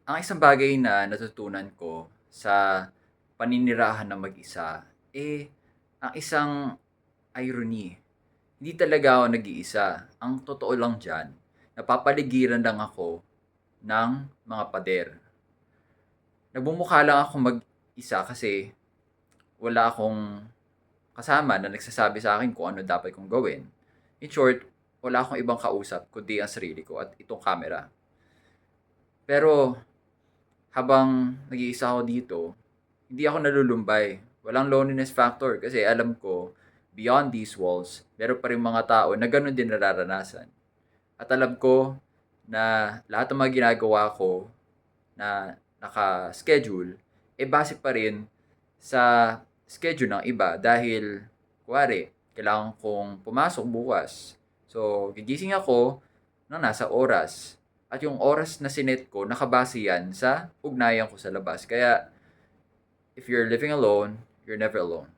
Ang isang bagay na natutunan ko sa paninirahan ng mag-isa, ang isang irony. Hindi talaga ako nag-iisa. Ang totoo lang diyan, napapaligiran lang ako ng mga pader. Nagmumukha lang akong mag-isa kasi wala akong kasama na nagsasabi sa akin kung ano dapat kong gawin. In short, wala akong ibang kausap kundi ang sarili ko at itong camera. Pero habang nag-iisa ako dito, hindi ako nalulumbay. Walang loneliness factor kasi alam ko, beyond these walls, meron pa rin mga tao na gano'n din nararanasan. At alam ko na lahat ng mga ginagawa ko na naka-schedule, base pa rin sa schedule ng iba dahil, kuwari, kailangan kong pumasok bukas. So, gigising ako ng nasa oras. At yung oras na sinet ko, nakabase yan sa ugnayan ko sa labas. Kaya, if you're living alone, you're never alone.